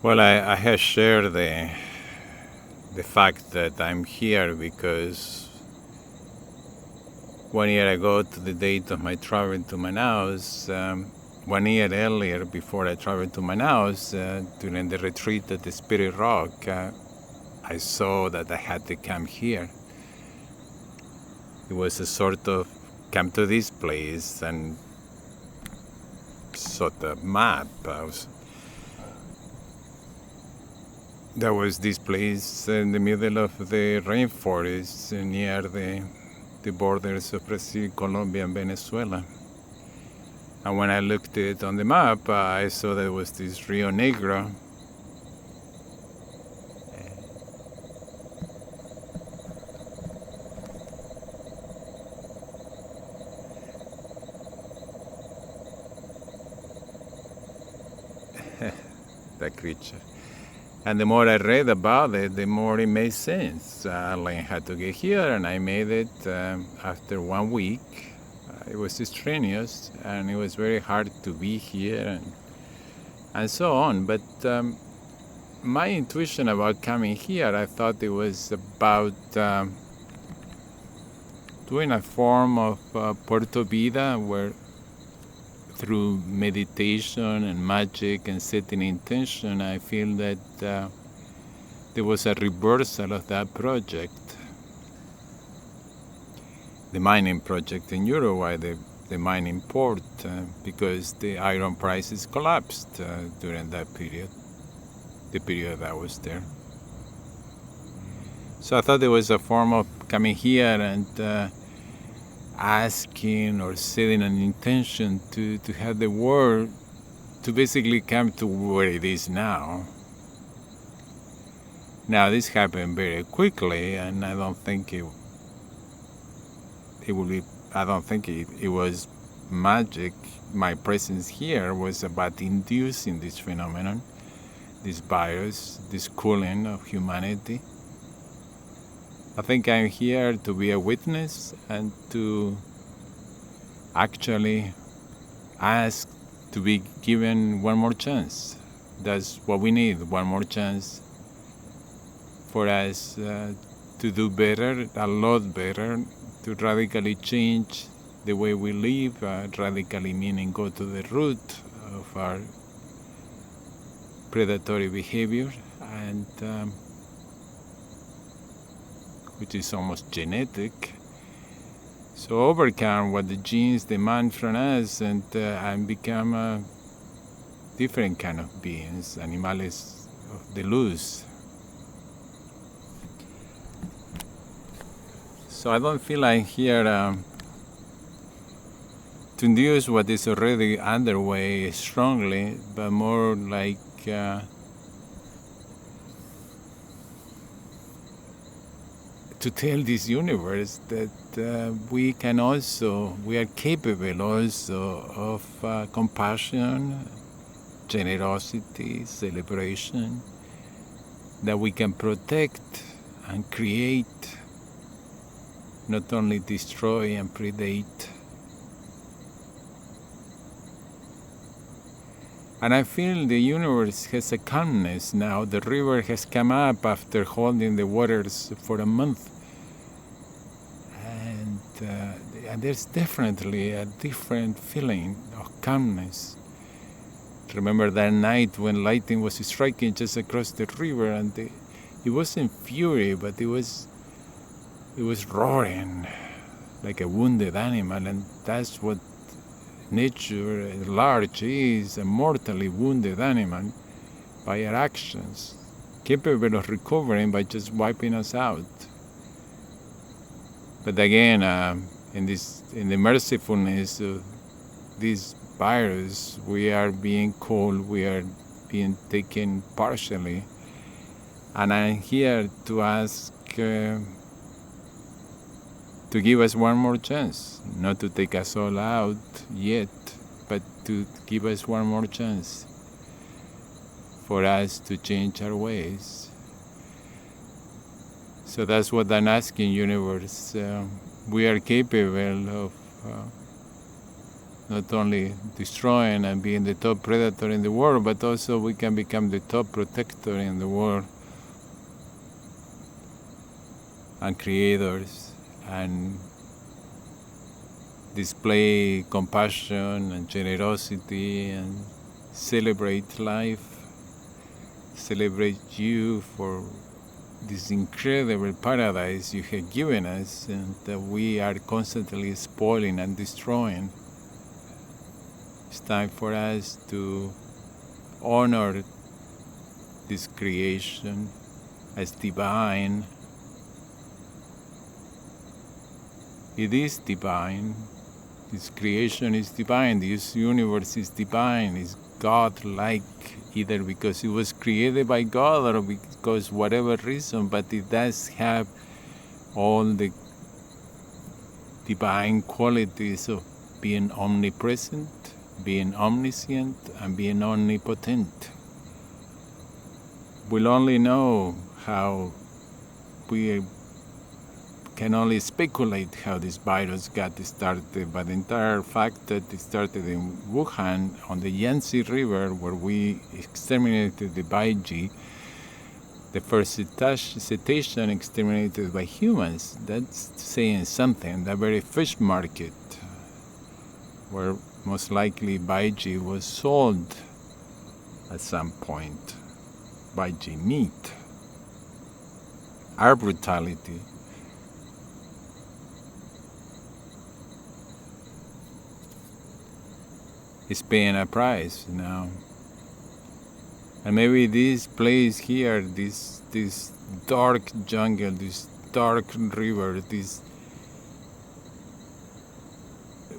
Well, I have shared the fact that I'm here because 1 year ago, to the date of my travel to Manaus, 1 year earlier, before I traveled to Manaus, during the retreat at the Spirit Rock, I saw that I had to come here. It was a sort of come to this place and sort of map. There was this place in the middle of the rainforest near the borders of Brazil, Colombia, and Venezuela. And when I looked it on the map, I saw there was this Rio Negro. That creature. And the more I read about it, the more it made sense. I learned how to get here, and I made it after 1 week. It was strenuous, and it was very hard to be here, and so on. But my intuition about coming here, I thought it was about doing a form of Puerto Vida, where through meditation and magic and setting intention, I feel that there was a reversal of that project. The mining project in Uruguay, the mining port, because the iron prices collapsed during that period, the period I was there. So I thought there was a form of coming here and asking or setting an intention to have the world to basically come to where it is now. Now this happened very quickly, and I don't think it will be. I don't think it was magic. My presence here was about inducing this phenomenon, this virus, this cooling of humanity. I think I'm here to be a witness and to actually ask to be given one more chance. That's what we need, one more chance for us to do better, a lot better, to radically change the way we live, radically meaning go to the root of our predatory behavior, and which is almost genetic. So overcome what the genes demand from us and become a different kind of beings, animales of the luz. So I don't feel like here to induce what is already underway strongly, but more like to tell this universe that we are capable also of compassion, generosity, celebration, that we can protect and create, not only destroy and predate. And I feel the universe has a calmness now. The river has come up after holding the waters for a month. And there's definitely a different feeling of calmness. Remember that night when lightning was striking just across the river, and it wasn't fury, but it was roaring like a wounded animal, and that's what nature at large is, a mortally wounded animal by our actions, capable of recovering by just wiping us out. But again, in the mercifulness of this virus, we are being called, we are being taken partially, and I'm here to ask to give us one more chance, not to take us all out yet, but to give us one more chance for us to change our ways. So that's what I'm asking, universe. We are capable of not only destroying and being the top predator in the world, but also we can become the top protector in the world, and creators, and display compassion and generosity and celebrate life, celebrate you for this incredible paradise you have given us and that we are constantly spoiling and destroying. It's time for us to honor this creation as divine. It is divine. This creation is divine. This universe is divine. It's God-like, either because it was created by God or because whatever reason, but it does have all the divine qualities of being omnipresent, being omniscient, and being omnipotent. We'll only know how we can only speculate how this virus got started, but the entire fact that it started in Wuhan on the Yangtze River, where we exterminated the Baiji, the first cetacean exterminated by humans, that's saying something. That very fish market, where most likely Baiji was sold at some point, Baiji meat, our brutality. Is paying a price now. And maybe this place here, this dark jungle, this dark river, this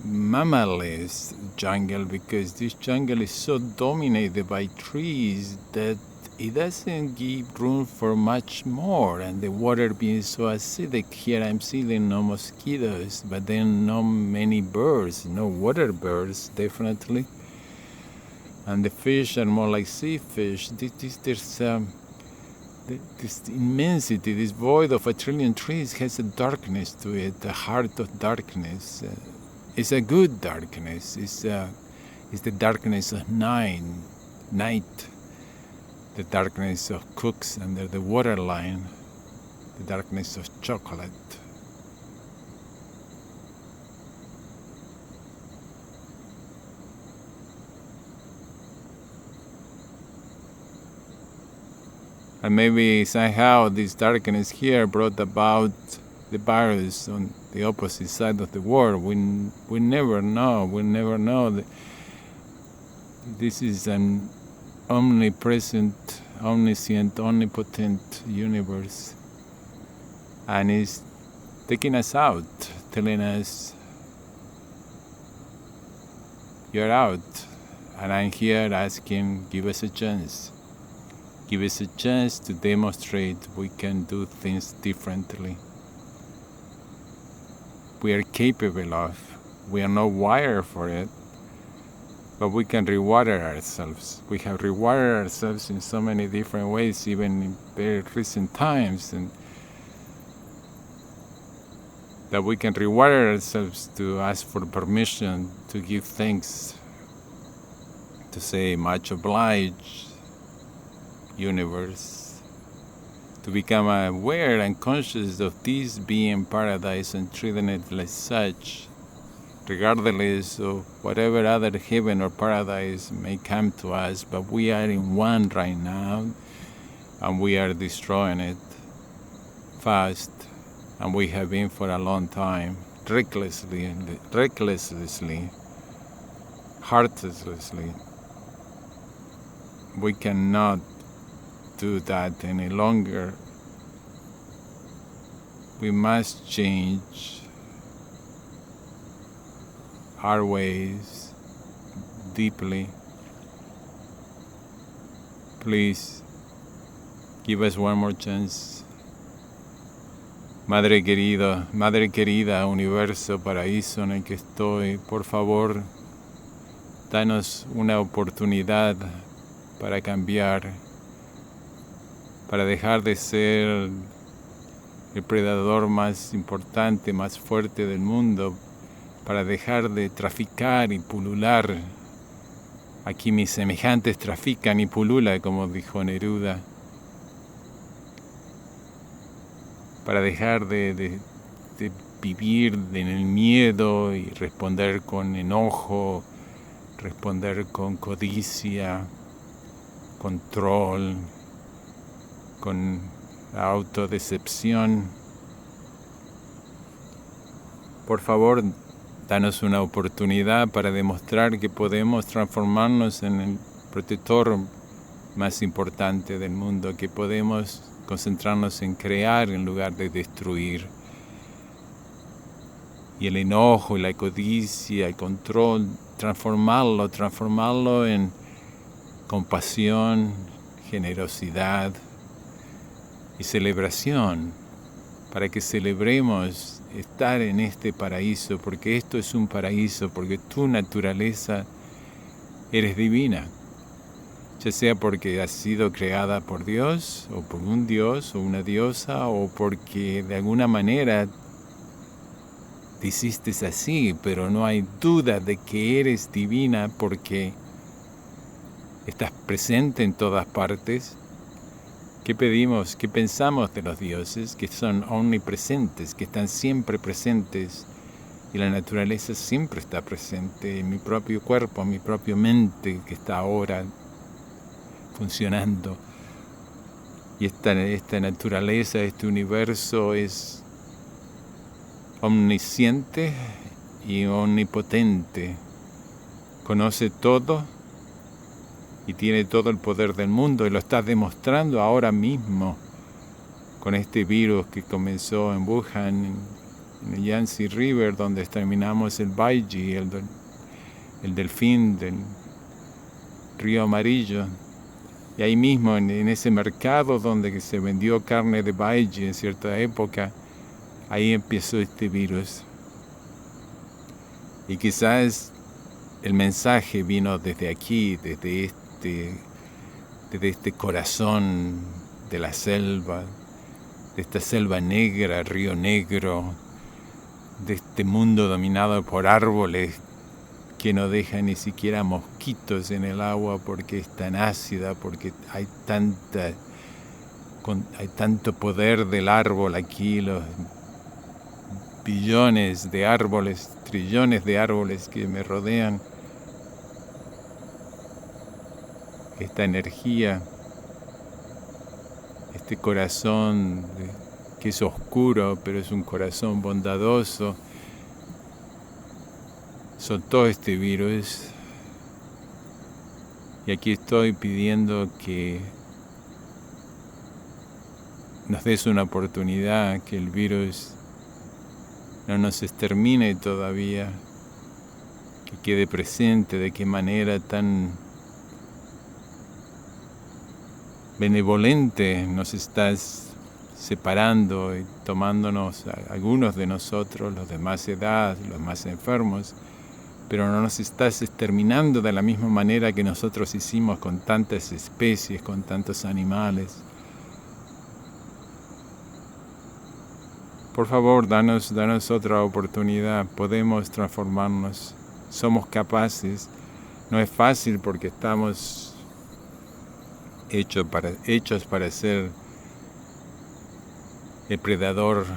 mammaless jungle, because this jungle is so dominated by trees that it doesn't give room for much more, and the water being so acidic, here I'm seeing no mosquitoes, but then no many birds, no water birds, definitely. And the fish are more like sea fish. There's this immensity, this void of 1 trillion trees has a darkness to it, a heart of darkness. It's a good darkness. It's the darkness of night. The darkness of cooks under the waterline, the darkness of chocolate. And maybe somehow this darkness here brought about the virus on the opposite side of the world. We never know. We never know. This is an omnipresent, omniscient, omnipotent universe, and it's taking us out, telling us, you're out, and I'm here asking, give us a chance. Give us a chance to demonstrate we can do things differently. We are capable of. We are not wired for it. But we can rewire ourselves. We have rewired ourselves in so many different ways, even in very recent times, and that we can rewire ourselves to ask for permission, to give thanks, to say much obliged, universe, to become aware and conscious of this being paradise and treating it like such, regardless of whatever other heaven or paradise may come to us, but we are in one right now, and we are destroying it fast, and we have been for a long time, recklessly, heartlessly. We cannot do that any longer. We must change our ways deeply. Please give us one more chance. Madre querida, universo, paraíso en el que estoy, por favor, danos una oportunidad para cambiar, para dejar de ser el predador más importante, más fuerte del mundo, para dejar de traficar y pulular. Aquí mis semejantes trafican y pululan, como dijo Neruda. Para dejar de vivir en el miedo y responder con enojo, responder con codicia, control, con autodecepción. Por favor, danos una oportunidad para demostrar que podemos transformarnos en el protector más importante del mundo, que podemos concentrarnos en crear en lugar de destruir. Y el enojo, y la codicia, el control, transformarlo en compasión, generosidad y celebración, para que celebremos estar en este paraíso, porque esto es un paraíso, porque tu naturaleza eres divina, ya sea porque has sido creada por Dios, o por un Dios, o una diosa, o porque de alguna manera te hiciste así, pero no hay duda de que eres divina porque estás presente en todas partes. ¿Qué pedimos? ¿Qué pensamos de los dioses? Que son omnipresentes, que están siempre presentes, y la naturaleza siempre está presente en mi propio cuerpo, en mi propia mente, que está ahora funcionando. Y esta naturaleza, este universo es omnisciente y omnipotente. Conoce todo y tiene todo el poder del mundo, y lo está demostrando ahora mismo con este virus que comenzó en Wuhan, en el Yangtze River, donde exterminamos el Baiji, el delfín del río amarillo. Y ahí mismo, en ese mercado donde se vendió carne de Baiji en cierta época, ahí empezó este virus. Y quizás el mensaje vino desde aquí, desde este corazón de la selva, de esta selva negra, río negro, de este mundo dominado por árboles que no deja ni siquiera mosquitos en el agua porque es tan ácida, porque hay tanto poder del árbol aquí, los billones de árboles, trillones de árboles que me rodean. Esta energía, este corazón que es oscuro, pero es un corazón bondadoso, soltó este virus. Y aquí estoy pidiendo que nos des una oportunidad, que el virus no nos extermine todavía, que quede presente. De qué manera tan benevolente nos estás separando y tomándonos a algunos de nosotros, los de más edad, los más enfermos, pero no nos estás exterminando de la misma manera que nosotros hicimos con tantas especies, con tantos animales. Por favor, danos otra oportunidad. Podemos transformarnos. Somos capaces. No es fácil porque estamos hechos para ser el predador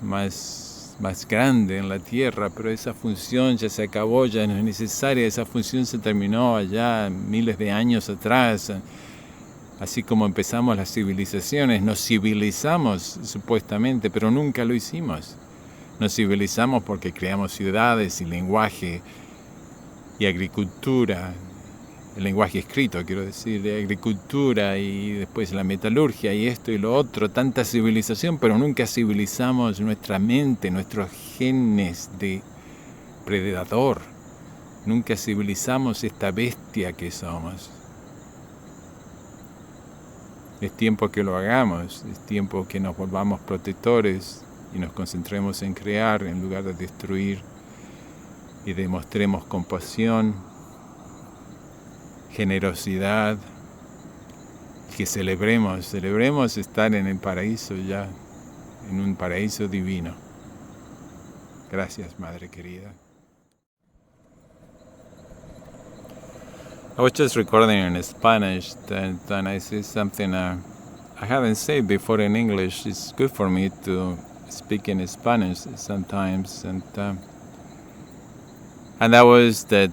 más grande en la tierra, pero esa función ya se acabó, ya no es necesaria. Esa función se terminó allá miles de años atrás. Así como empezamos las civilizaciones, nos civilizamos supuestamente, pero nunca lo hicimos. Nos civilizamos porque creamos ciudades y lenguaje y agricultura, el lenguaje escrito, quiero decir, de agricultura, y después la metalurgia y esto y lo otro, tanta civilización, pero nunca civilizamos nuestra mente, nuestros genes de predador. Nunca civilizamos esta bestia que somos. Es tiempo que lo hagamos, es tiempo que nos volvamos protectores y nos concentremos en crear en lugar de destruir, y demostremos compasión, generosidad, que celebremos estar en el paraíso ya, en un paraíso divino. Gracias, Madre querida. I was just recording in Spanish, and I see something I haven't said before in English. It's good for me to speak in Spanish sometimes, and that was that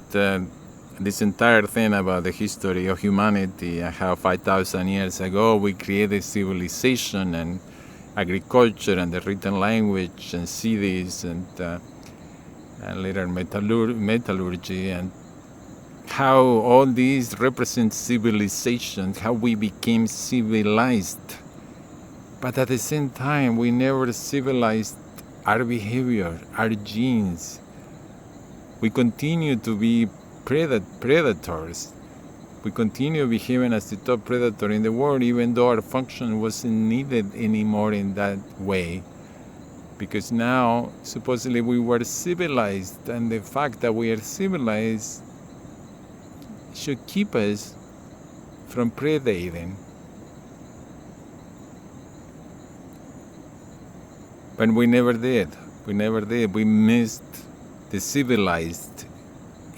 this entire thing about the history of humanity, how 5,000 years ago we created civilization and agriculture and the written language and cities and later metallurgy, and how all these represent civilization, how we became civilized. But at the same time, we never civilized our behavior, our genes. We continue to be predators. We continue behaving as the top predator in the world, even though our function wasn't needed anymore in that way. Because now, supposedly, we were civilized, and the fact that we are civilized should keep us from predating. But we never did. We never did. We missed the civilized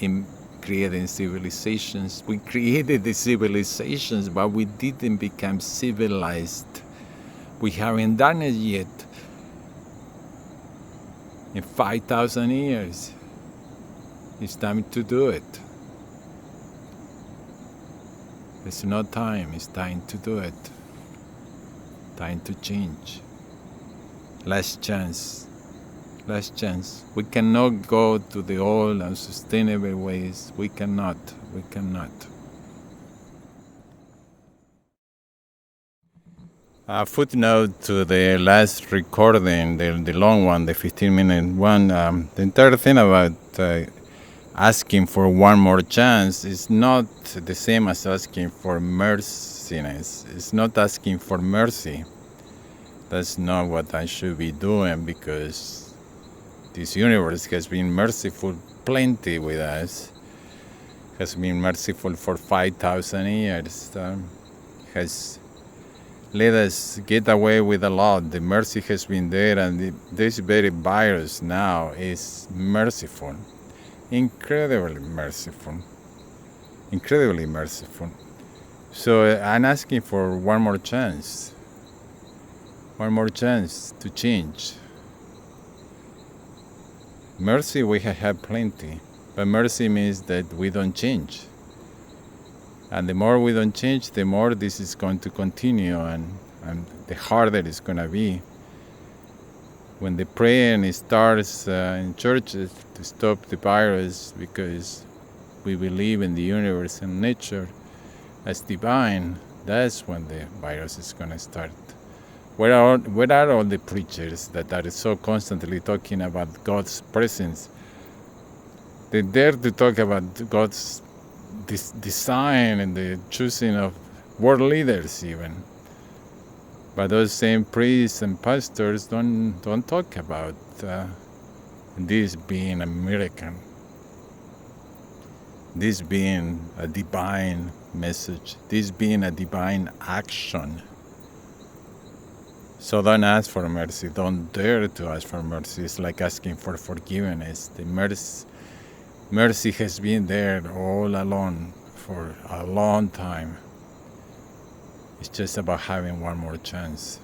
in creating civilizations. We created the civilizations, but we didn't become civilized. We haven't done it yet. In 5,000 years, it's time to do it. It's not time, it's time to do it. Time to change. Last chance. Last chance. We cannot go to the old unsustainable ways. We cannot. We cannot. A footnote to the last recording, the long one, the 15-minute one. The entire thing about asking for one more chance is not the same as asking for merciness. It's not asking for mercy. That's not what I should be doing, because this universe has been merciful plenty with us, has been merciful for 5,000 years, has let us get away with a lot. The mercy has been there, and this very virus now is merciful. Incredibly merciful. Incredibly merciful. So I'm asking for one more chance. One more chance to change. Mercy we have had plenty, but mercy means that we don't change. And the more we don't change, the more this is going to continue, and the harder it's going to be. When the praying starts in churches to stop the virus, because we believe in the universe and nature as divine, that's when the virus is going to start. Where are all the preachers that are so constantly talking about God's presence? They dare to talk about God's design and the choosing of world leaders even. But those same priests and pastors don't talk about this being a miracle, this being a divine message, this being a divine action. So don't ask for mercy. Don't dare to ask for mercy. It's like asking for forgiveness. The mercy has been there all along for a long time. It's just about having one more chance.